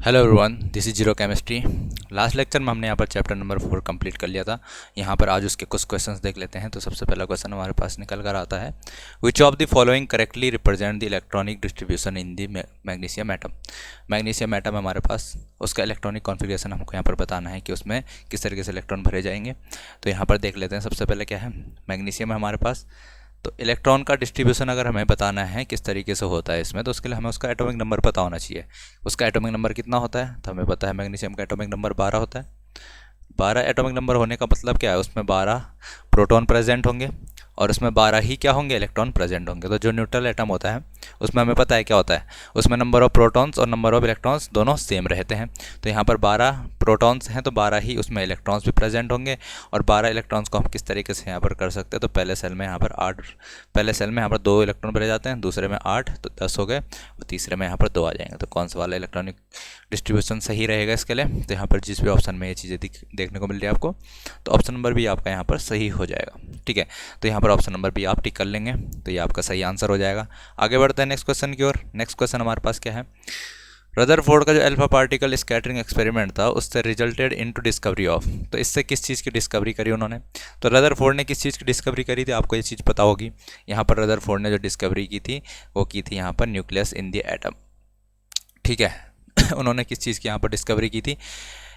Hello everyone, this is zero chemistry. Last lecture में हमने यहाँ पर चैप्टर नंबर 4 कंप्लीट कर लिया था। यहाँ पर आज उसके कुछ क्वेश्चंस देख लेते हैं। तो सबसे पहला क्वेश्चन हमारे पास निकल कर आता है, which of the following correctly represent the electronic distribution in the magnesium atom. Magnesium atom हमारे पास, उसका इलेक्ट्रॉनिक कॉन्फ़िगरेशन हमको यहाँ पर बताना है कि उसमें किस तरीके से इलेक्ट्रॉन भरे जाएंगे। तो यहाँ पर देख लेते हैं। सबसे पहले क्या है, मैग्नीशियम है हमारे पास। तो इलेक्ट्रॉन का डिस्ट्रीब्यूशन अगर हमें बताना है किस तरीके से होता है इसमें, तो उसके लिए हमें उसका एटॉमिक नंबर पता होना चाहिए। उसका एटॉमिक नंबर कितना होता है, तो हमें पता है मैग्नीशियम का एटॉमिक नंबर 12 होता है। 12 एटॉमिक नंबर होने का मतलब क्या है, उसमें 12 प्रोटॉन प्रेजेंट होंगे और उसमें 12 ही क्या होंगे, इलेक्ट्रॉन प्रेजेंट होंगे। तो जो न्यूट्रल एटम होता है उसमें हमें पता है क्या होता है, उसमें नंबर ऑफ प्रोटॉन्स और नंबर ऑफ इलेक्ट्रॉन्स दोनों सेम रहते हैं। तो यहाँ पर 12 प्रोटॉन्स हैं तो 12 ही उसमें इलेक्ट्रॉन्स भी प्रेजेंट होंगे। और 12 इलेक्ट्रॉन्स को हम किस तरीके से यहाँ पर कर सकते हैं, तो पहले सेल में यहाँ पर 8, पहले सेल में यहाँ पर 2 इलेक्ट्रॉन भरे जाते हैं, दूसरे में 8 तो 10 हो गए, और तीसरे में यहाँ पर 2 आ जाएंगे। तो कौन सा वाला इलेक्ट्रॉनिक डिस्ट्रीब्यूशन सही रहेगा इसके लिए, तो यहाँ पर जिस भी ऑप्शन में ये चीज़ें देखने को मिल रही है आपको, तो ऑप्शन नंबर भी आपका यहाँ पर सही हो जाएगा। ठीक है, तो यहाँ पर ऑप्शन नंबर भी आप टिक कर लेंगे तो ये आपका सही आंसर हो जाएगा। आगे बढ़ते हैं नेक्स्ट क्वेश्चन की ओर। नेक्स्ट क्वेश्चन हमारे पास क्या है, रदरफोर्ड का जो अल्फा पार्टिकल स्कैटरिंग एक्सपेरिमेंट था उससे रिजल्टेड इनटू डिस्कवरी ऑफ। तो इससे किस चीज़ की डिस्कवरी करी उन्होंने, तो रदरफोर्ड ने किस चीज़ की डिस्कवरी करी थी, आपको ये चीज़ पता होगी। यहाँ पर रदरफोर्ड ने जो डिस्कवरी की थी वो की थी यहाँ पर न्यूक्लियस इन द एटम। ठीक है उन्होंने किस चीज़ की यहाँ पर डिस्कवरी की थी,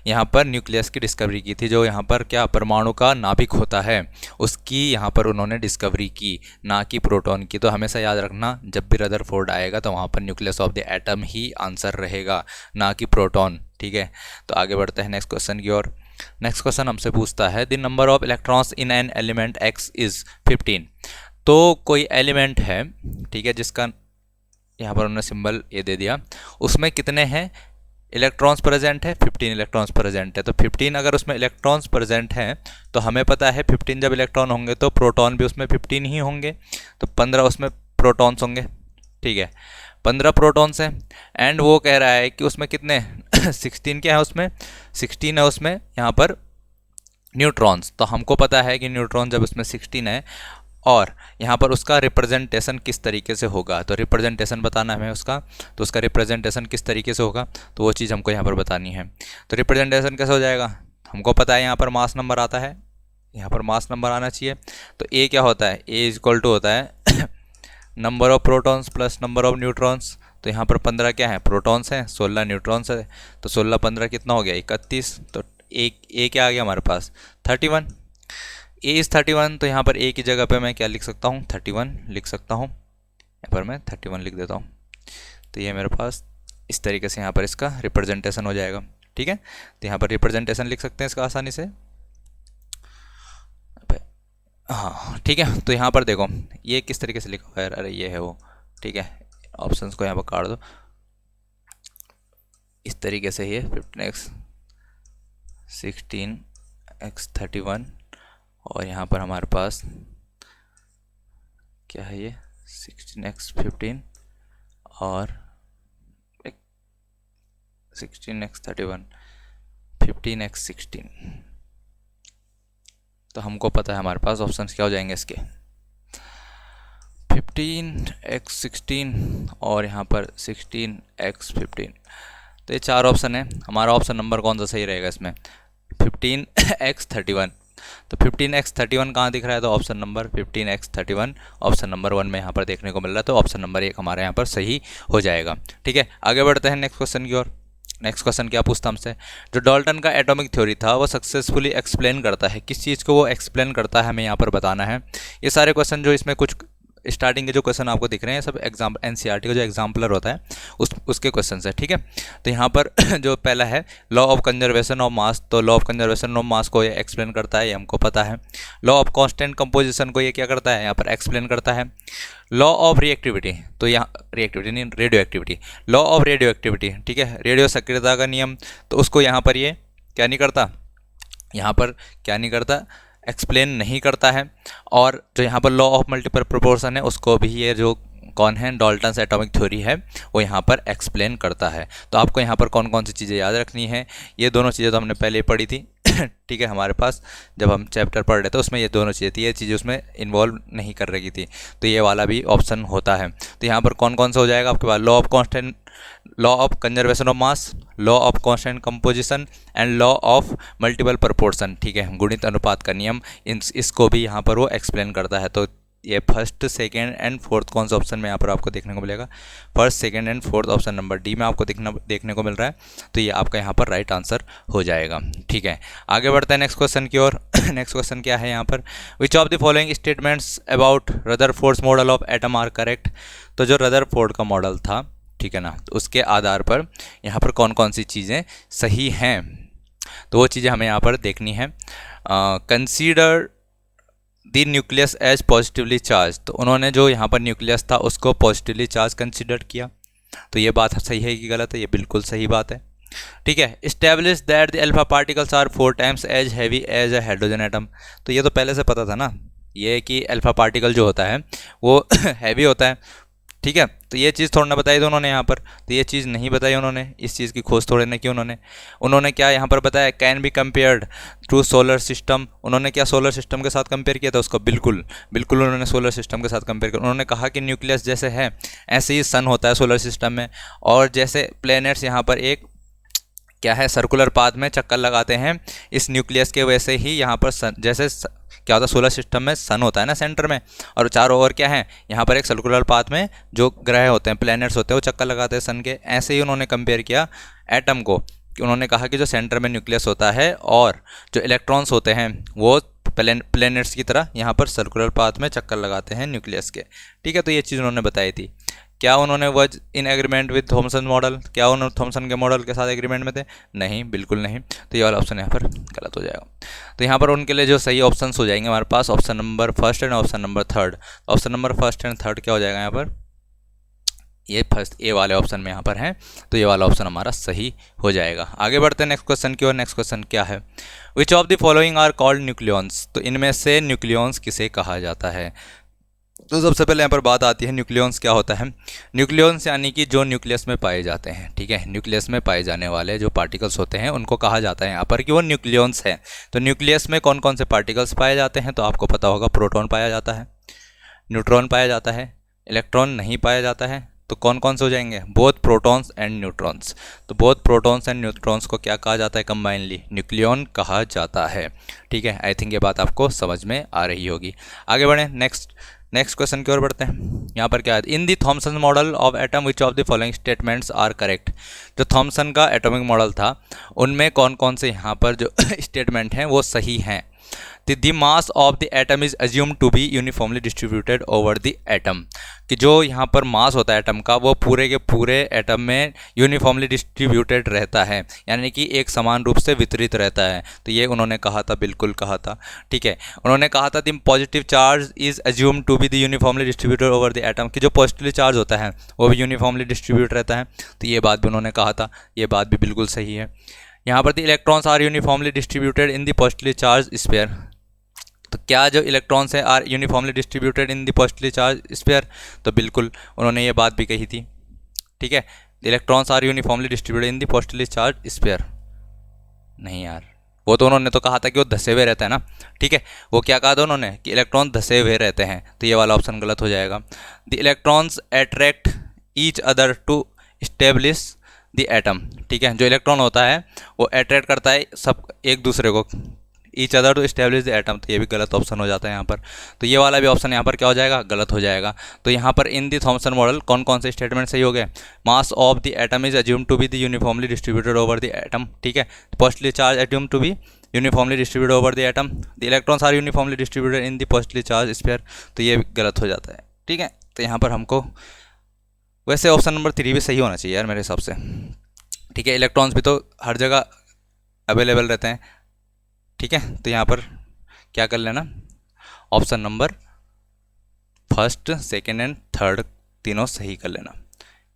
यहाँ पर न्यूक्लियस की डिस्कवरी की थी। जो यहाँ पर क्या परमाणु का नाभिक होता है उसकी यहाँ पर उन्होंने डिस्कवरी की, ना कि प्रोटॉन की। तो हमेशा याद रखना, जब भी रदरफोर्ड आएगा तो वहाँ पर nucleus of the atom he answer रहेगा, ना कि प्रोटॉन। ठीक है, तो आगे बढ़ते हैं नेक्स्ट क्वेश्चन की ओर। नेक्स्ट क्वेश्चन हमसे पूछता है, the number of electrons in an element x is 15। तो कोई एलिमेंट है, ठीक है, जिसका यहाँ पर उन्होंने सिंबल ये दे दिया, उसमें कितने हैं इलेक्ट्रॉन्स प्रेजेंट है, 15 इलेक्ट्रॉन्स प्रेजेंट है। तो 15 अगर उसमें इलेक्ट्रॉन्स प्रेजेंट हैं तो हमें पता है 15 जब इलेक्ट्रॉन होंगे तो प्रोटॉन भी उसमें 15 ही होंगे, तो 15 उसमें प्रोटॉन्स होंगे। ठीक है, 15 प्रोटॉन्स हैं। एंड वो कह रहा है कि उसमें कितने 16 क्या है, उसमें 16 है उसमें यहाँ पर न्यूट्रॉन्स। तो हमको पता है कि न्यूट्रॉन जब उसमें 16 है और यहाँ पर उसका रिप्रेजेंटेशन किस तरीके से होगा, तो रिप्रेजेंटेशन बताना है हमें उसका। तो उसका रिप्रेजेंटेशन किस तरीके से होगा, तो वो चीज़ हमको यहाँ पर बतानी है। तो रिप्रेजेंटेशन कैसे हो जाएगा, हमको पता है यहाँ पर मास नंबर आता है, यहाँ पर मास नंबर आना चाहिए। तो ए क्या होता है, ए इज इक्वल टू होता है number of protons plus number of neutrons. तो यहाँ पर 15 क्या है, प्रोटॉन्स हैं, 16 न्यूट्रॉन्स है। तो 16 15 कितना हो गया, 31। तो ए क्या आ गया हमारे पास, 31। A is 31। तो यहाँ पर ए की जगह पे मैं क्या लिख सकता हूँ, 31 लिख सकता हूँ। यहाँ पर मैं 31 लिख देता हूँ। तो ये मेरे पास इस तरीके से यहाँ पर इसका रिप्रेजेंटेशन हो जाएगा। ठीक है, तो यहाँ पर रिप्रेजेंटेशन लिख सकते हैं इसका आसानी से। हाँ ठीक है, तो यहाँ पर देखो ये किस तरीके से लिखा हुआ है, अरे ये है वो। ठीक है, ऑप्शंस को यहाँ पर काट दो, इस तरीके से ये 15x 16x 31 और यहाँ पर हमारे पास क्या है, ये 16x 15 और 16x 31 15x 16। तो हमको पता है हमारे पास ऑप्शंस क्या हो जाएंगे इसके, 15x 16 और यहाँ पर 16x 15। तो ये 4 ऑप्शन है। हमारा ऑप्शन नंबर कौन सा सही रहेगा इसमें, 15x 31। तो 15x 31 कहाँ दिख रहा है, तो option number 15x 31 option number 1 में यहाँ पर देखने को मिल रहा है। तो ऑप्शन नंबर 1 हमारे यहाँ पर सही हो जाएगा। ठीक है, आगे बढ़ते हैं नेक्स्ट क्वेश्चन की ओर। नेक्स्ट क्वेश्चन क्या पूछता हमसे, जो डाल्टन का एटॉमिक थ्योरी था वो सक्सेसफुली एक्सप्लेन करता है, किस चीज़ को वो एक्सप्लेन करता है, हमें यहाँ पर बताना है। ये सारे क्वेश्चन जो इसमें कुछ स्टार्टिंग के जो क्वेश्चन आपको दिख रहे हैं सब एनसीईआरटी का जो एग्जाम्पलर होता है उसके क्वेश्चन है। ठीक है, तो यहाँ पर जो पहला है law of conservation of mass, तो law of conservation of mass को ये एक्सप्लेन करता है, ये हमको पता है। लॉ ऑफ कांस्टेंट कंपोजिशन को ये क्या करता है, यहाँ पर एक्सप्लेन करता है। लॉ ऑफ रिएक्टिविटी, तो यहाँ रिएक्टिविटी नहीं, radio activity, law of radio activity. ठीक है, रेडियो सक्रियता का नियम, तो उसको यहाँ पर ये क्या नहीं करता, यहाँ पर क्या नहीं करता, एक्सप्लेन नहीं करता है। और जो यहाँ पर लॉ ऑफ मल्टीपल प्रोपोर्शन है उसको भी ये जो कौन है, डाल्टन्स एटॉमिक थ्योरी है, वो यहाँ पर एक्सप्लेन करता है। तो आपको यहाँ पर कौन कौन सी चीज़ें याद रखनी है, ये दोनों चीज़ें तो हमने पहले पढ़ी थी। ठीक है, हमारे पास जब हम चैप्टर पढ़ रहे थे उसमें ये दोनों चीज़ें थी, ये चीज़ें उसमें इन्वॉल्व नहीं कर रही थी, तो ये वाला भी ऑप्शन होता है। तो यहाँ पर कौन कौन सा हो जाएगा आपके पास, law of constant, law of conservation of mass, law of constant composition and law of multiple proportion, ठीक है, गुणित अनुपात का नियम, इसको भी यहाँ पर वो एक्सप्लेन करता है। तो ये फर्स्ट सेकेंड एंड फोर्थ कौन सा ऑप्शन में यहाँ पर आपको देखने को मिलेगा, first second and fourth option number D में आपको देखने को मिल रहा है। तो ये आपका यहाँ पर राइट आंसर हो जाएगा, ठीक है। आगे बढ़ते हैं नेक्स्ट क्वेश्चन की ओर। नेक्स्ट क्वेश्चन क्या है यहाँ पर, which of the following statements about Rutherford's model of atom are correct. तो जो रदरफोर्ड का मॉडल था, ठीक है ना, तो उसके आधार पर यहाँ पर कौन कौन सी चीज़ें सही हैं, तो वो चीज़ें हमें यहाँ पर देखनी है। Consider the nucleus as positively charge, तो उन्होंने जो यहाँ पर न्यूक्लियस था उसको पॉजिटिवली चार्ज कंसीडर किया। तो ये बात सही है कि गलत है, ये बिल्कुल सही बात है, ठीक है। Establish that the alpha particles are 4 times as heavy as a hydrogen atom, तो ये तो पहले से पता था ना, ये कि अल्फा पार्टिकल जो होता है वो हैवी होता है, ठीक है। तो ये चीज़ थोड़ा ना बताई थी उन्होंने यहाँ पर, तो ये चीज़ नहीं बताई उन्होंने, इस चीज़ की खोज थोड़े ना की उन्होंने क्या यहाँ पर बताया, can be compared to solar system. उन्होंने क्या सोलर सिस्टम के साथ कंपेयर किया था उसको, बिल्कुल उन्होंने सोलर सिस्टम के साथ कंपेयर किया। उन्होंने कहा कि न्यूक्लियस जैसे है ऐसे ही सन होता है सोलर सिस्टम में, और जैसे प्लैनेट्स यहाँ पर एक क्या है सर्कुलर पाथ में चक्कर लगाते हैं इस न्यूक्लियस के, वैसे ही यहाँ पर सन जैसे क्या होता है सोलर सिस्टम में सन होता है ना सेंटर में, और चारों ओर क्या है यहाँ पर एक सर्कुलर पाथ में जो ग्रह होते हैं प्लैनेट्स होते हैं वो चक्कर लगाते हैं सन के। ऐसे ही उन्होंने कंपेयर किया एटम को, कि उन्होंने कहा कि जो सेंटर में न्यूक्लियस होता है और जो इलेक्ट्रॉन्स होते हैं वो प्लैनेट्स की तरह यहाँ पर सर्कुलर पाथ में चक्कर लगाते हैं न्यूक्लियस के, ठीक है। तो ये चीज़ उन्होंने बताई थी। क्या उन्होंने वज in agreement with Thompson model, क्या उन्होंने थॉमसन के मॉडल के साथ एग्रीमेंट में थे, नहीं, बिल्कुल नहीं। तो ये वाला ऑप्शन यहाँ पर गलत हो जाएगा। तो यहाँ पर उनके लिए जो सही ऑप्शंस हो जाएंगे हमारे पास option number first and option number third. Option number first and third क्या हो जाएगा यहाँ पर, ये फर्स्ट ए वाले ऑप्शन में यहाँ पर है, तो ये वाला ऑप्शन हमारा सही हो जाएगा। आगे बढ़ते हैं नेक्स्ट क्वेश्चन की ओर। नेक्स्ट क्वेश्चन क्या है, which of the following are called nucleons, तो इनमें से न्यूक्लियॉन्स किसे कहा जाता है। तो सबसे पहले यहाँ पर बात आती है न्यूक्लियॉन्स क्या होता है। न्यूक्लियॉन्स यानी कि जो न्यूक्लियस में पाए जाते हैं, ठीक है, न्यूक्लियस में पाए जाने वाले जो पार्टिकल्स होते हैं उनको कहा जाता है यहाँ पर कि वो न्यूक्लियॉन्स हैं। तो न्यूक्लियस में कौन कौन से पार्टिकल्स पाए जाते हैं, तो आपको पता होगा, प्रोटॉन पाया जाता है, न्यूट्रॉन पाया जाता है, इलेक्ट्रॉन नहीं पाया जाता है। तो कौन कौन से हो जाएंगे, बोथ प्रोटॉन्स एंड न्यूट्रॉन्स। तो बोथ प्रोटॉन्स एंड न्यूट्रॉन्स को क्या कहा जाता है, कंबाइनली न्यूक्लियॉन कहा जाता है, ठीक है। आई थिंक ये बात आपको समझ में आ रही होगी। आगे बढ़ें नेक्स्ट क्वेश्चन की ओर बढ़ते हैं। यहाँ पर क्या है, in the Thomson model of atom which of the following statements are correct. जो थॉमसन का एटॉमिक मॉडल था उनमें कौन कौन से यहाँ पर जो स्टेटमेंट हैं वो सही हैं। The mass of the atom is assume to be uniformly distributed over the atom, कि जो यहाँ पर मास होता है एटम का वो पूरे के पूरे एटम में यूनिफॉर्मली डिस्ट्रीब्यूटेड रहता है, यानी कि एक समान रूप से वितरित रहता है। तो ये उन्होंने कहा था, बिल्कुल कहा था, ठीक है। उन्होंने कहा था the positive charge is assume to be the uniformly distributed over the atom, कि जो पॉजिटिव चार्ज होता है वो भी यूनिफॉर्मली डिस्ट्रीब्यूट रहता है। तो ये बात भी उन्होंने कहा था, ये बात भी बिल्कुल सही है। यहाँ पर the electrons are uniformly distributed in the positively charge sphere, तो क्या जो इलेक्ट्रॉन्स हैं are uniformly distributed in the positively charge sphere, तो बिल्कुल उन्होंने ये बात भी कही थी, ठीक है। Electrons are uniformly distributed in the positively charge sphere, नहीं यार, वो तो उन्होंने तो कहा था कि वो धसे हुए रहता है ना, ठीक है। वो क्या कहा था उन्होंने कि इलेक्ट्रॉन धसे हुए रहते हैं, तो ये वाला ऑप्शन गलत हो जाएगा। The electrons attract each other to establish the atom, ठीक है। जो इलेक्ट्रॉन होता है वो अट्रैक्ट करता है सब एक दूसरे को, each other to establish the atom, तो ये भी गलत ऑप्शन हो जाता है यहाँ पर। तो ये वाला भी ऑप्शन यहाँ पर क्या हो जाएगा, गलत हो जाएगा। तो यहाँ पर इन दी थॉमसन मॉडल कौन कौन से स्टेटमेंट सही हो गए, mass of the atom is assume to be the uniformly distributed over the atom, ठीक है। Positively charge assume to be uniformly distributed over the atom, the electrons are uniformly distributed in the positively charge sphere, तो ये गलत हो जाता है, ठीक है। तो यहाँ पर हमको वैसे ऑप्शन नंबर 3 भी सही होना चाहिए यार मेरे हिसाब से, ठीक है। इलेक्ट्रॉन्स भी तो हर जगह अवेलेबल रहते हैं, ठीक है। तो यहाँ पर क्या कर लेना, option number first second and third तीनों सही कर लेना,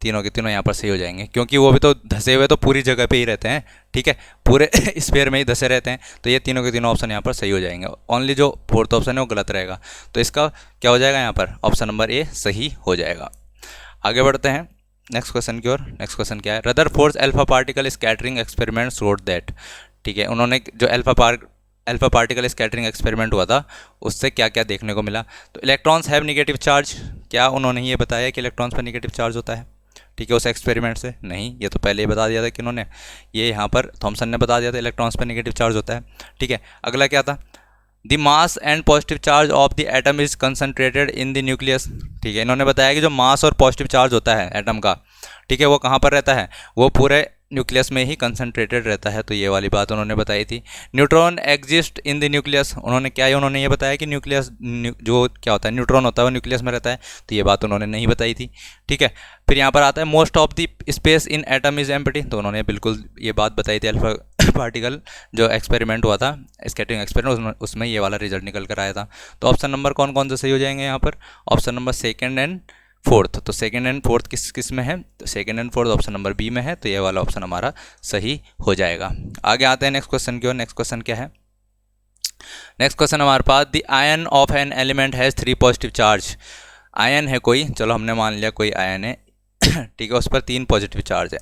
तीनों के तीनों यहाँ पर सही हो जाएंगे, क्योंकि वो भी तो धसे हुए तो पूरी जगह पे ही रहते हैं, ठीक है, पूरे स्फीयर में ही धसे रहते हैं। तो ये तीनों के तीनों ऑप्शन यहाँ पर सही हो जाएंगे, ओनली जो फोर्थ ऑप्शन है वो गलत रहेगा। तो इसका क्या हो जाएगा, यहाँ पर ऑप्शन नंबर ए सही हो जाएगा। आगे बढ़ते हैं नेक्स्ट क्वेश्चन की ओर। नेक्स्ट क्वेश्चन क्या है, Rutherford's alpha particle scattering experiment showed that, ठीक है। उन्होंने जो अल्फा पार्टिकल स्कैटरिंग एक्सपेरिमेंट हुआ था उससे क्या क्या देखने को मिला। तो इलेक्ट्रॉन्स हैव निगेटिव चार्ज, क्या उन्होंने ये बताया कि इलेक्ट्रॉन्स पर निगेटिव चार्ज होता है, ठीक है, उस एक्सपेरिमेंट से नहीं, ये तो पहले ही बता दिया था कि उन्होंने, ये यहाँ पर थॉमसन ने बता दिया था इलेक्ट्रॉन्स पर नेगेटिव चार्ज होता है। ठीक है, अगला क्या था, the mass and positive charge of the atom is concentrated in the nucleus. ठीक है, इन्होंने बताया कि जो मास और पॉजिटिव चार्ज होता है एटम का, ठीक है, वो कहाँ पर रहता है, वो पूरे न्यूक्लियस में ही कंसनट्रेटेड रहता है। तो ये वाली बात उन्होंने बताई थी। Neutron exist in the nucleus, उन्होंने क्या है, उन्होंने ये बताया कि न्यूक्लियस जो क्या होता है, न्यूट्रॉन होता है वो न्यूक्लियस में रहता है, तो ये बात उन्होंने नहीं बताई थी। ठीक है, फिर यहाँ पर आता है most of the space in atom is empty, तो उन्होंने बिल्कुल ये बात बताई थी, अल्फा पार्टिकल जो एक्सपेरिमेंट हुआ था, स्कैटरिंग एक्सपेरिमेंट, उसमें ये वाला रिजल्ट निकल कर आया था। तो ऑप्शन नंबर कौन कौन से सही हो जाएंगे यहाँ पर, option number second and fourth. तो सेकेंड एंड फोर्थ किस में है, तो second and fourth option number B में है, तो ये वाला ऑप्शन हमारा सही हो जाएगा। आगे आते हैं नेक्स्ट क्वेश्चन की ओर। नेक्स्ट क्वेश्चन क्या है, नेक्स्ट क्वेश्चन हमारे पास, the ion of an element has 3 positive charge. Ion है कोई, चलो हमने मान लिया कोई आयन है, ठीक है, उस पर 3 पॉजिटिव चार्ज है।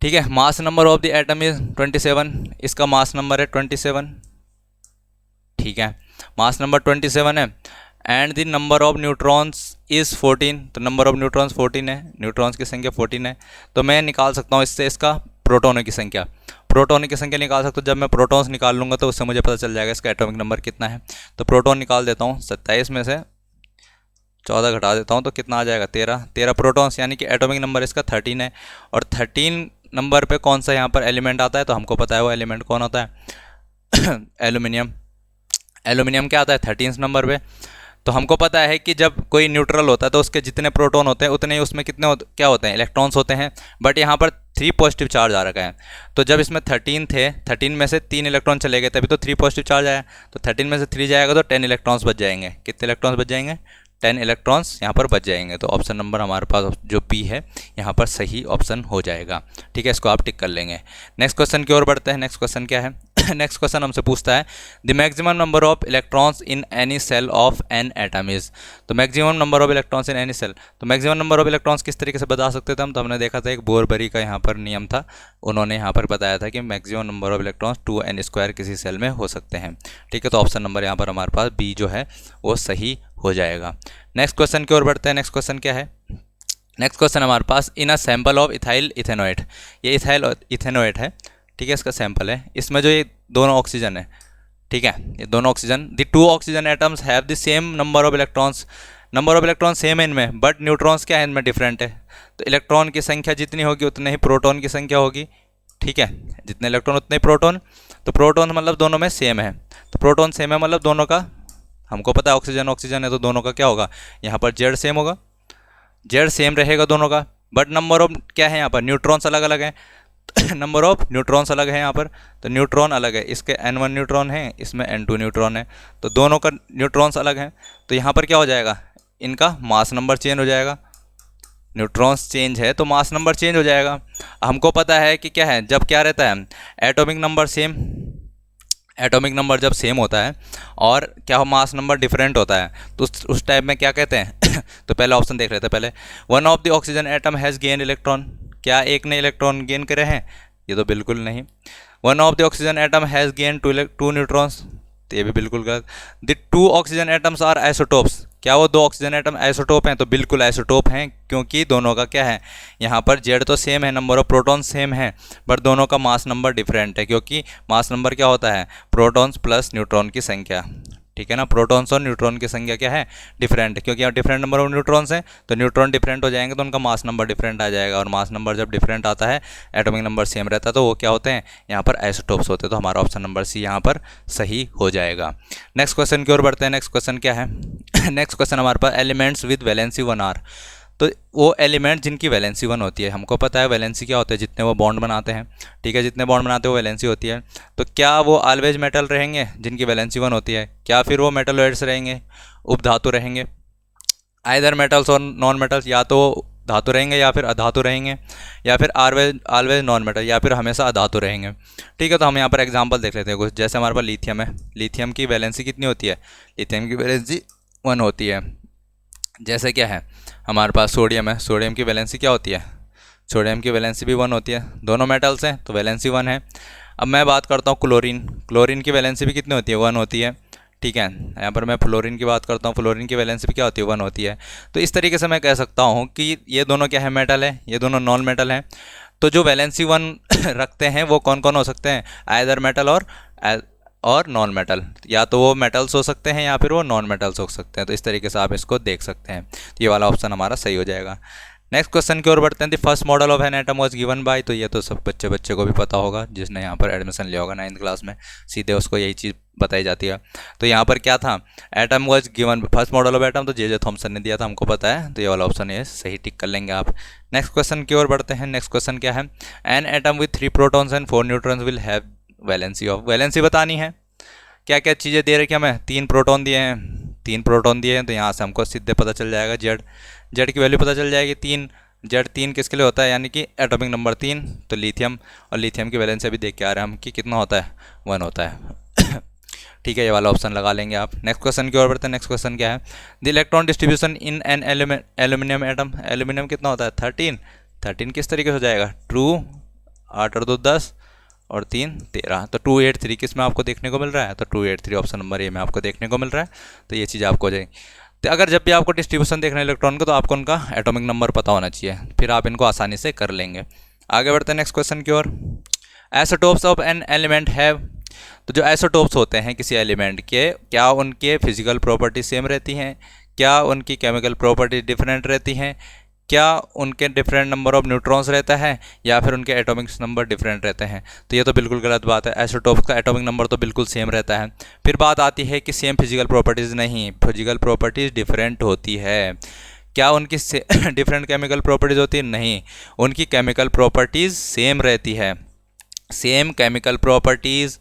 ठीक है, mass number of the atom is 27, इसका मास नंबर है 27। ठीक है, मास नंबर 27 है, and the number of neutrons is 14, तो नंबर ऑफ न्यूट्रॉन्स 14 है, न्यूट्रॉन्स की संख्या 14 है। तो मैं निकाल सकता हूँ इससे इसका प्रोटॉनों की संख्या, प्रोटॉन की संख्या निकाल सकता हूँ। जब मैं प्रोटॉन्स निकाल लूँगा तो उससे मुझे पता चल जाएगा इसका एटॉमिक नंबर कितना है। तो प्रोटॉन निकाल देता हूँ, 27 में से 14 घटा देता हूँ तो कितना आ जाएगा, 13 प्रोटॉन्स, यानी कि एटॉमिक नंबर इसका 13 है। और 13 नंबर पे कौन सा यहाँ पर एलिमेंट आता है, तो हमको पता है वो एलिमेंट कौन होता है एल्यूमिनियम। एल्यूमिनियम क्या आता है 13 नंबर पे। तो हमको पता है कि जब कोई न्यूट्रल होता है तो उसके जितने प्रोटॉन होते हैं उतने ही उसमें कितने क्या होते हैं, इलेक्ट्रॉन्स होते हैं। बट यहाँ पर 3 पॉजिटिव चार्ज आ रखा है, तो जब इसमें 13 थे, 13 में से 3 इलेक्ट्रॉन चले गए तभी तो 3 पॉजिटिव चार्ज आया। तो 13 में से 3 जाएगा तो 10 इलेक्ट्रॉन्स बच जाएंगे। कितने इलेक्ट्रॉन्स बच जाएंगे, 10 इलेक्ट्रॉन्स यहाँ पर बच जाएंगे। तो ऑप्शन नंबर हमारे पास जो पी है यहाँ पर सही ऑप्शन हो जाएगा। ठीक है, इसको आप टिक कर लेंगे। नेक्स्ट क्वेश्चन की ओर बढ़ते हैं। नेक्स्ट क्वेश्चन क्या है नेक्स्ट क्वेश्चन हमसे पूछता है, the maximum number of electrons in any shell of an atom is. तो maximum number of electrons in any shell, तो मैक्सिमम नंबर ऑफ इलेक्ट्रॉन्स किस तरीके से बता सकते थे हम, तो हमने देखा था एक बोरबरी का यहाँ पर नियम था, उन्होंने यहाँ पर बताया था कि maximum number of electrons 2n² किसी सेल में हो सकते हैं। ठीक है, तो ऑप्शन नंबर यहाँ पर हमारे पास बी जो है वो सही हो जाएगा। नेक्स्ट क्वेश्चन की ओर बढ़ते हैं। नेक्स्ट क्वेश्चन क्या है, नेक्स्ट क्वेश्चन हमारे पास, in a sample of ethyl ethanoate, ये इथाइल इथेनोएट है, ठीक है, इसका सैंपल है, इसमें जो ये दोनों ऑक्सीजन है, ठीक है, ये दोनों oxygen, the 2 oxygen atoms have the same number of electrons, number of electron same है इनमें, बट न्यूट्रॉन्स क्या है इनमें डिफरेंट है। तो इलेक्ट्रॉन की संख्या जितनी होगी उतने ही प्रोटॉन की संख्या होगी। ठीक है, जितने इलेक्ट्रॉन उतने ही प्रोटॉन, तो प्रोटॉन मतलब दोनों में सेम है, तो प्रोटॉन सेम है मतलब दोनों का, हमको पता है ऑक्सीजन ऑक्सीजन है तो दोनों का क्या होगा, यहाँ पर जेड सेम होगा, जेड सेम रहेगा दोनों का। बट नंबर ऑफ क्या है यहाँ पर, न्यूट्रॉन्स अलग अलग हैं नंबर ऑफ न्यूट्रॉन्स अलग है यहाँ पर, तो न्यूट्रॉन अलग है, इसके n1 न्यूट्रॉन है, इसमें n2 न्यूट्रॉन है, तो दोनों का न्यूट्रॉन्स अलग हैं। तो यहाँ पर क्या हो जाएगा, इनका मास नंबर चेंज हो जाएगा, न्यूट्रॉन्स चेंज है तो मास नंबर चेंज हो जाएगा। हमको पता है कि क्या है, जब क्या रहता है, atomic number same, atomic number जब सेम होता है और क्या मास नंबर डिफरेंट होता है तो उस टाइप में क्या कहते हैं तो पहले ऑप्शन देख लेते हैं। पहले, one of the oxygen atom has gain electron, क्या एक ने इलेक्ट्रॉन गेन करे हैं, ये तो बिल्कुल नहीं। One of the oxygen atom has gain 2 neutrons, तो ये भी बिल्कुल गलत। The 2 oxygen atoms are isotopes, क्या वो 2 ऑक्सीजन एटम आइसोटोप हैं, तो बिल्कुल आइसोटोप हैं, क्योंकि दोनों का क्या है, यहाँ पर जेड तो सेम है, नंबर ऑफ प्रोटॉन सेम है, बट दोनों का मास नंबर डिफरेंट है, क्योंकि मास नंबर क्या होता है, प्रोटॉन्स प्लस न्यूट्रॉन की संख्या। ठीक है ना, प्रोटॉन्स और न्यूट्रॉन की संख्या क्या है, डिफरेंट है, क्योंकि यहाँ डिफरेंट नंबर ऑफ न्यूट्रॉन्स हैं तो न्यूट्रॉन डिफरेंट हो जाएंगे तो उनका मास नंबर डिफरेंट आ जाएगा, और मास नंबर जब डिफरेंट आता है, एटॉमिक नंबर सेम रहता है, तो वो क्या होते हैं, यहाँ पर आइसोटोप्स होते हैं। तो हमारा ऑप्शन नंबर सी यहाँ पर सही हो जाएगा। नेक्स्ट क्वेश्चन की ओर बढ़ते हैं। नेक्स्ट क्वेश्चन क्या है नेक्स्ट क्वेश्चन हमारे पास, एलिमेंट्स विद वैलेंसी 1 आर, तो वो एलिमेंट जिनकी वैलेंसी 1 होती है, हमको पता है वैलेंसी क्या होता है, जितने वो बॉन्ड बनाते हैं, ठीक है, जितने बॉन्ड बनाते हैं वो वैलेंसी होती है। तो क्या वो ऑलवेज मेटल रहेंगे जिनकी वैलेंसी 1 होती है, क्या फिर वो मेटलॉइड्स रहेंगे, उपधातु रहेंगे, आइदर मेटल्स और नॉन मेटल्स, या तो धातु रहेंगे या फिर अधातु रहेंगे, या फिर ऑलवेज नॉन मेटल, या फिर हमेशा अधातु रहेंगे। ठीक है, तो हम यहाँ पर एग्जांपल देख लेते हैं कुछ। जैसे हमारे पास लिथियम है, लिथियम की वैलेंसी कितनी होती है, लिथियम की वैलेंसी 1 होती है। जैसे क्या है हमारे पास सोडियम है, सोडियम की वैलेंसी क्या होती है, सोडियम की वैलेंसी भी 1 होती है, दोनों मेटल्स हैं तो वैलेंसी 1 है। अब मैं बात करता हूँ क्लोरीन, क्लोरीन की वैलेंसी भी कितनी होती है, 1 होती है। ठीक है। यहाँ पर मैं फ्लोरीन की बात करता हूँ, फ्लोरीन की वैलेंसी भी क्या होती है, 1 होती है। तो इस तरीके से मैं कह सकता हूँ कि ये दोनों क्या है, मेटल है, ये दोनों नॉन मेटल हैं। तो जो वैलेंसी 1 रखते हैं वो कौन कौन हो सकते हैं, आइदर मेटल और नॉन मेटल, या तो वो मेटल्स हो सकते हैं या फिर वो नॉन मेटल्स हो सकते हैं। तो इस तरीके से आप इसको देख सकते हैं। तो ये वाला ऑप्शन हमारा सही हो जाएगा। नेक्स्ट क्वेश्चन की ओर बढ़ते हैं। The first model of an atom was given by, तो ये तो सब बच्चे को भी पता होगा, जिसने यहाँ पर एडमिशन लिया होगा 9th क्लास में, सीधे उसको यही चीज़ बताई जाती है। तो यहाँ पर क्या था, atom was given, first model of atom तो जे थॉमसन ने दिया था, हमको पता है। तो ये वाला ऑप्शन ये सही टिक कर लेंगे आप। नेक्स्ट क्वेश्चन की ओर बढ़ते हैं। नेक्स्ट क्वेश्चन क्या है, an atom with 3 protons and 4 neutrons will have valency of, valency बतानी है। क्या क्या चीज़ें दे रखी हमें, 3 प्रोटॉन दिए हैं, 3 प्रोटॉन दिए हैं, तो यहाँ से हमको सीधे पता चल जाएगा जेड की वैल्यू पता चल जाएगी 3। जेड 3 किसके लिए होता है, यानी कि एटॉमिक नंबर 3, तो लिथियम, और लिथियम की वैलेंसी अभी देख के आ रहे हैं हम कि कितना होता है, 1 होता है। ठीक है, ये वाला ऑप्शन लगा लेंगे आप। नेक्स्ट क्वेश्चन की ओर बढ़ते हैं। नेक्स्ट क्वेश्चन क्या है, the electron distribution in an aluminium atom, aluminium कितना होता है, 13 किस तरीके से हो जाएगा, ट्रू, 8 और 2 10 और 3 13, तो 283 किस में आपको देखने को मिल रहा है, तो 283 ऑप्शन नंबर ए में आपको देखने को मिल रहा है। तो ये चीज़ आपको हो जाएगी। तो अगर जब भी आपको डिस्ट्रीब्यूशन देखना है इलेक्ट्रॉन का, तो आपको उनका एटॉमिक नंबर पता होना चाहिए, फिर आप इनको आसानी से कर लेंगे। आगे बढ़ते हैं नेक्स्ट क्वेश्चन की ओर। Isotopes of an element have, तो जो आइसोटोप्स होते हैं किसी एलिमेंट के, क्या उनके फिजिकल प्रॉपर्टी सेम रहती हैं, क्या उनकी केमिकल प्रॉपर्टी डिफरेंट रहती हैं, क्या उनके डिफरेंट नंबर ऑफ न्यूट्रॉन्स रहता है, या फिर उनके एटॉमिक नंबर डिफरेंट रहते हैं। तो ये तो बिल्कुल गलत बात है, आइसोटोप्स का एटॉमिक नंबर तो बिल्कुल सेम रहता है। फिर बात आती है कि सेम फिजिकल प्रॉपर्टीज़, नहीं, फिजिकल प्रॉपर्टीज़ डिफरेंट होती है। क्या उनकी डिफरेंट केमिकल प्रॉपर्टीज़ होती है, नहीं, उनकी केमिकल प्रॉपर्टीज़ सेम रहती है। Same chemical properties,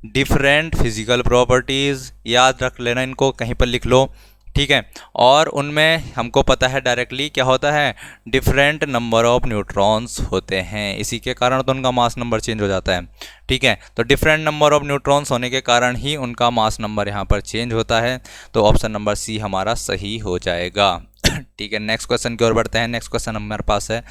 different physical properties, याद रख लेना, इनको कहीं पर लिख लो, ठीक है। और उनमें हमको पता है डायरेक्टली क्या होता है, डिफरेंट नंबर ऑफ न्यूट्रॉन्स होते हैं, इसी के कारण तो उनका मास नंबर चेंज हो जाता है, ठीक है। तो डिफरेंट नंबर ऑफ न्यूट्रॉन्स होने के कारण ही उनका मास नंबर यहाँ पर चेंज होता है। तो ऑप्शन नंबर सी हमारा सही हो जाएगा। ठीक है, नेक्स्ट क्वेश्चन की ओर बढ़ते हैं। नेक्स्ट क्वेश्चन हमारे पास है,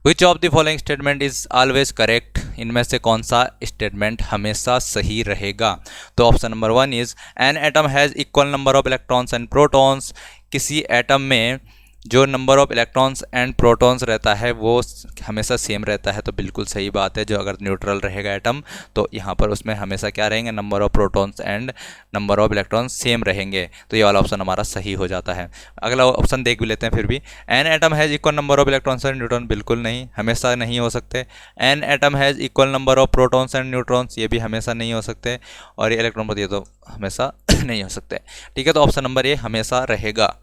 which of the following statement is always correct, इनमें से कौन सा स्टेटमेंट हमेशा सही रहेगा। तो option number 1 is, an atom has equal number of electrons and protons, किसी एटम में जो number of electrons and protons रहता है वो हमेशा सेम रहता है। तो बिल्कुल सही बात है, जो अगर न्यूट्रल रहेगा एटम तो यहाँ पर उसमें हमेशा क्या रहेंगे, number of protons and number of electrons same रहेंगे। तो ये वाला ऑप्शन हमारा सही हो जाता है। अगला ऑप्शन देख भी लेते हैं फिर भी, an atom has equal number of electrons and neutron, बिल्कुल नहीं, हमेशा नहीं हो सकते। An atom has equal number of protons and neutrons, ये भी हमेशा नहीं हो सकते। और ये इलेक्ट्रॉन पर ये तो हमेशा नहीं हो सकते, ठीक है। तो ऑप्शन नंबर ए हमेशा रहेगा।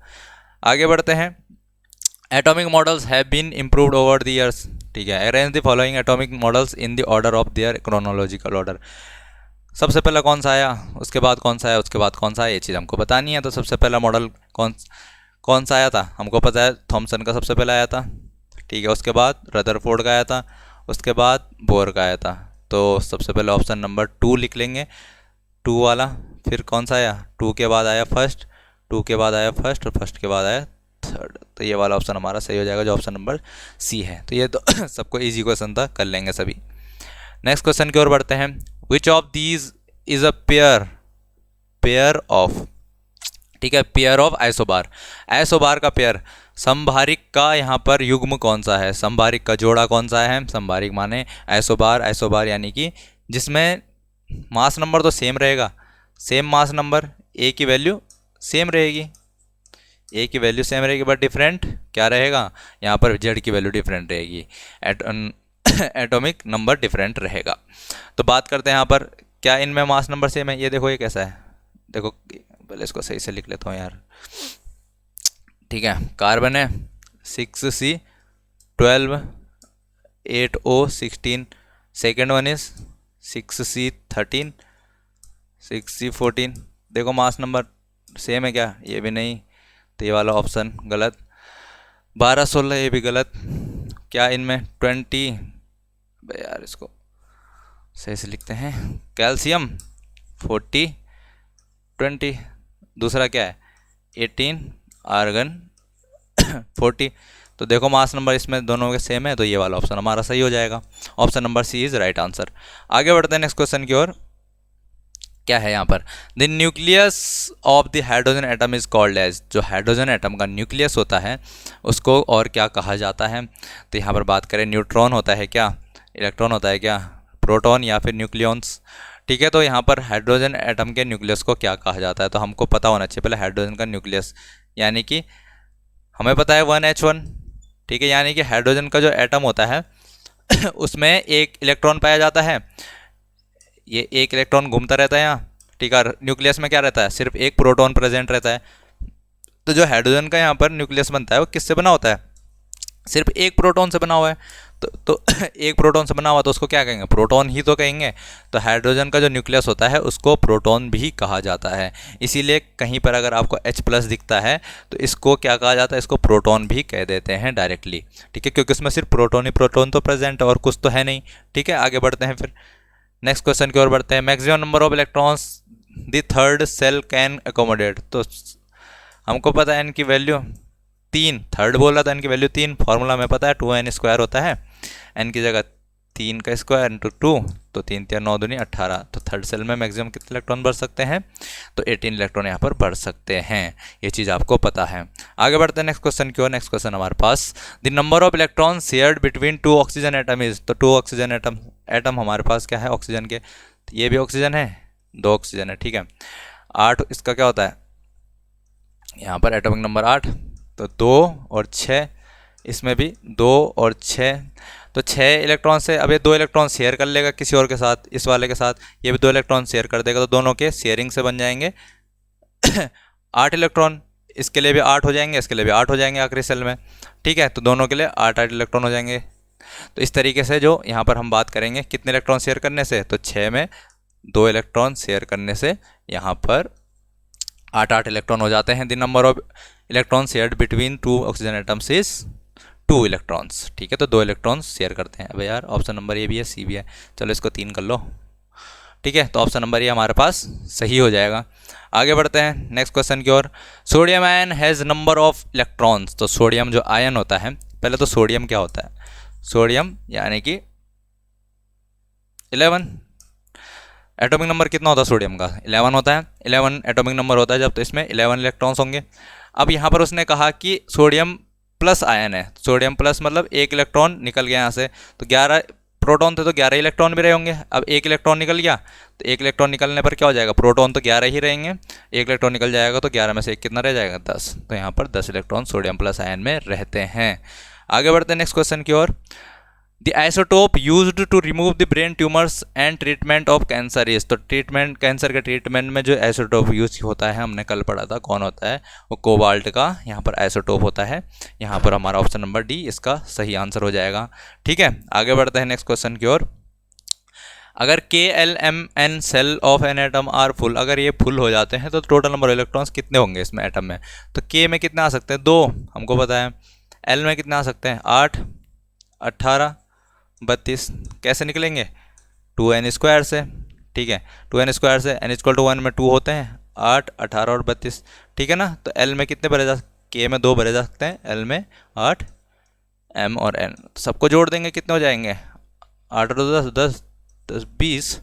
आगे बढ़ते हैं। Atomic models have been improved over the years, ठीक है। Arrange the following atomic models in the order of their chronological order, सबसे पहला कौन सा आया, उसके बाद कौन सा आया, उसके बाद कौन सा आया, ये चीज़ हमको बतानी है। तो सबसे पहला मॉडल कौन सा आया था, हमको पता है थॉमसन का सबसे पहला आया था, ठीक है। उसके बाद रदरफोर्ड का आया था, उसके बाद बोर का आया था। तो सबसे पहले ऑप्शन नंबर 2 लिख लेंगे, 2 वाला। फिर कौन सा आया, 2 के बाद आया फर्स्ट, 2 के बाद आया फर्स्ट, और फर्स्ट के बाद आया थर्ड। तो ये वाला ऑप्शन हमारा सही हो जाएगा, जो ऑप्शन नंबर सी है। तो ये तो सबको इजी क्वेश्चन था, कर लेंगे सभी। नेक्स्ट क्वेश्चन की ओर बढ़ते हैं। Which of these is a pair of, ठीक है, पेयर ऑफ आइसोबार, आइसोबार का पेयर, संभारिक का यहाँ पर युग्म कौन सा है, संभारिक का जोड़ा कौन सा है। संभारिक माने आइसोबार, आइसोबार यानी कि जिसमें मास नंबर तो सेम रहेगा, सेम मास नंबर, ए की वैल्यू सेम रहेगी, ए की वैल्यू सेम रहेगी, बट डिफरेंट क्या रहेगा, यहाँ पर जेड की वैल्यू डिफरेंट रहेगी, एटॉमिक नंबर डिफरेंट रहेगा। तो बात करते हैं यहाँ पर, क्या इनमें मास नंबर सेम है। ये देखो ये कैसा है, देखो पहले इसको सही से लिख लेता हूँ यार, ठीक है। कार्बन है 6C12 8O 16, second one is 6C13 6C14, देखो मास नंबर सेम है क्या, ये भी नहीं, तो ये वाला ऑप्शन गलत। 12 16 ये भी गलत। क्या इनमें 20, यार इसको सही से लिखते हैं, कैल्शियम 40 20, दूसरा क्या है 18, आर्गन 40। तो देखो मास नंबर इसमें दोनों के सेम है, तो ये वाला ऑप्शन हमारा सही हो जाएगा। Option number C is right answer. आगे बढ़ते हैं नेक्स्ट क्वेश्चन की ओर। क्या है यहाँ पर, the nucleus of the hydrogen atom is called as, जो हाइड्रोजन एटम का न्यूक्लियस होता है उसको और क्या कहा जाता है। तो यहाँ पर बात करें, न्यूट्रॉन होता है क्या, इलेक्ट्रॉन होता है क्या, प्रोटॉन या फिर न्यूक्लियॉन्स। ठीक है, तो यहाँ पर हाइड्रोजन एटम के न्यूक्लियस को क्या कहा जाता है, तो हमको पता होना चाहिए पहले हाइड्रोजन का न्यूक्लियस, यानी कि हमें पता है 1H1। ठीक है, यानी कि हाइड्रोजन का जो एटम होता है उसमें एक इलेक्ट्रॉन पाया जाता है, ये एक इलेक्ट्रॉन घूमता रहता है यहाँ। ठीक है, न्यूक्लियस में क्या रहता है, सिर्फ एक प्रोटॉन प्रेजेंट रहता है। तो जो हाइड्रोजन का यहाँ पर न्यूक्लियस बनता है वो किससे बना होता है, सिर्फ एक प्रोटॉन से बना हुआ है। तो एक प्रोटॉन से बना हुआ तो उसको क्या कहेंगे, प्रोटॉन ही तो कहेंगे। तो हाइड्रोजन का जो न्यूक्लियस होता है उसको प्रोटॉन भी कहा जाता है। इसीलिए कहीं पर अगर आपको H+ दिखता है तो इसको क्या कहा जाता है, इसको प्रोटॉन भी कह देते हैं डायरेक्टली। ठीक है, क्योंकि उसमें सिर्फ प्रोटॉन ही प्रोटॉन तो प्रेजेंट है और कुछ तो है नहीं। ठीक है, आगे बढ़ते हैं, फिर नेक्स्ट क्वेश्चन की ओर बढ़ते हैं। Maximum number of electrons the third shell can accommodate, तो हमको पता है इनकी वैल्यू 3, थर्ड बोला था, इनकी वैल्यू 3, फॉर्मूला में पता है 2n² होता है, n की जगह 3 का स्क्वायर इंटू 2, तो 3 3 9 दूनी 18। तो थर्ड सेल में मैक्सिमम कितने इलेक्ट्रॉन बढ़ सकते हैं, तो 18 इलेक्ट्रॉन यहाँ पर बढ़ सकते हैं। ये चीज़ आपको पता है। आगे बढ़ते हैं नेक्स्ट क्वेश्चन की ओर। नेक्स्ट क्वेश्चन हमारे पास, the number of electron shared between 2 oxygen atom is, तो 2 ऑक्सीजन एटम हमारे पास क्या है ऑक्सीजन के, तो ये भी ऑक्सीजन है, 2 ऑक्सीजन है। ठीक है, 8 इसका क्या होता है, यहाँ पर एटॉमिक नंबर 8, तो 2 और 6, इसमें भी 2 और 6, तो 6 इलेक्ट्रॉन से अब ये 2 इलेक्ट्रॉन शेयर कर लेगा किसी और के साथ, इस वाले के साथ, ये भी 2 इलेक्ट्रॉन शेयर कर देगा, तो दोनों के शेयरिंग से बन जाएंगे 8 इलेक्ट्रॉन, इसके लिए भी 8 हो जाएंगे, इसके लिए भी 8 हो जाएंगे आखिरी सेल में। ठीक है, तो दोनों के लिए 8 इलेक्ट्रॉन हो जाएंगे। तो इस तरीके से जो यहाँ पर हम बात करेंगे कितने इलेक्ट्रॉन शेयर करने से, तो 6 में 2 इलेक्ट्रॉन शेयर करने से यहाँ पर 8 इलेक्ट्रॉन हो जाते हैं। The number of electron shared between 2 oxygen atoms is 2 electrons. ठीक है, तो 2 इलेक्ट्रॉन्स शेयर करते हैं। अब यार ऑप्शन नंबर ए भी है, सी भी है, चलो इसको 3 कर लो। ठीक है, तो ऑप्शन नंबर ए हमारे पास सही हो जाएगा। आगे बढ़ते हैं नेक्स्ट क्वेश्चन की ओर। Sodium ion has number of electrons, तो सोडियम जो आयन होता है, पहले तो सोडियम क्या होता है, सोडियम यानी कि 11, एटॉमिक नंबर कितना होता है सोडियम का, 11 होता है, 11 एटॉमिक नंबर होता है जब, तो इसमें 11 इलेक्ट्रॉन्स होंगे। अब यहाँ पर उसने कहा कि सोडियम प्लस आयन है, सोडियम प्लस मतलब एक इलेक्ट्रॉन निकल गया यहाँ से, तो 11 प्रोटॉन थे तो 11 इलेक्ट्रॉन भी रहे होंगे। अब एक इलेक्ट्रॉन निकल गया, तो एक इलेक्ट्रॉन निकलने पर क्या हो जाएगा, प्रोटॉन तो 11 ही रहेंगे, एक इलेक्ट्रॉन निकल जाएगा तो 11 में से एक कितना रह जाएगा, 10। तो यहाँ पर 10 इलेक्ट्रॉन सोडियम प्लस आयन में रहते हैं। आगे बढ़ते हैं नेक्स्ट क्वेश्चन की ओर। The isotope used to remove the brain tumours and treatment of cancer is, तो ट्रीटमेंट, कैंसर के ट्रीटमेंट में जो आइसोटोप यूज होता है, हमने कल पढ़ा था कौन होता है, वो कोबाल्ट का यहाँ पर आइसोटोप होता है। यहाँ पर हमारा ऑप्शन नंबर डी इसका सही आंसर हो जाएगा। ठीक है, आगे बढ़ते हैं नेक्स्ट क्वेश्चन की ओर। अगर KLMN shell of an atom are full, अगर ये फुल हो जाते हैं तो टोटल नंबर ऑफ इलेक्ट्रॉन्स कितने होंगे इसमें एटम में, तो K में कितने आ सकते हैं, 2 हमको पता है, L में कितने आ सकते हैं, 8, 18, 32, कैसे निकलेंगे, 2n² से। ठीक है, 2n² से n=1 में 2 होते हैं, 8, 18 और 32। ठीक है ना, तो L में कितने भरे जा, K में 2 भरे जा सकते हैं, L में 8, M और N, तो सबको जोड़ देंगे कितने हो जाएंगे, 8 और 10, 10 10 20।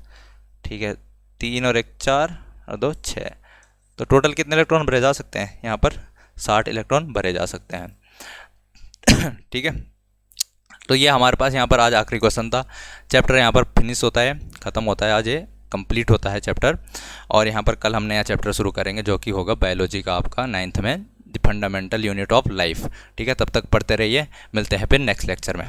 ठीक है, 3 और 1 4 और 2 6, तो टोटल कितने इलेक्ट्रॉन भरे जा सकते हैं, यहाँ पर 60 इलेक्ट्रॉन भरे जा सकते हैं। ठीक है, तो ये हमारे पास यहाँ पर आज आखिरी क्वेश्चन था। चैप्टर यहाँ पर फिनिश होता है, ख़त्म होता है, आज ये कंप्लीट होता है चैप्टर। और यहाँ पर कल हम नया चैप्टर शुरू करेंगे जो कि होगा बायोलॉजी का आपका 9th में, the fundamental unit of life. ठीक है, तब तक पढ़ते रहिए, मिलते हैं फिर नेक्स्ट लेक्चर में।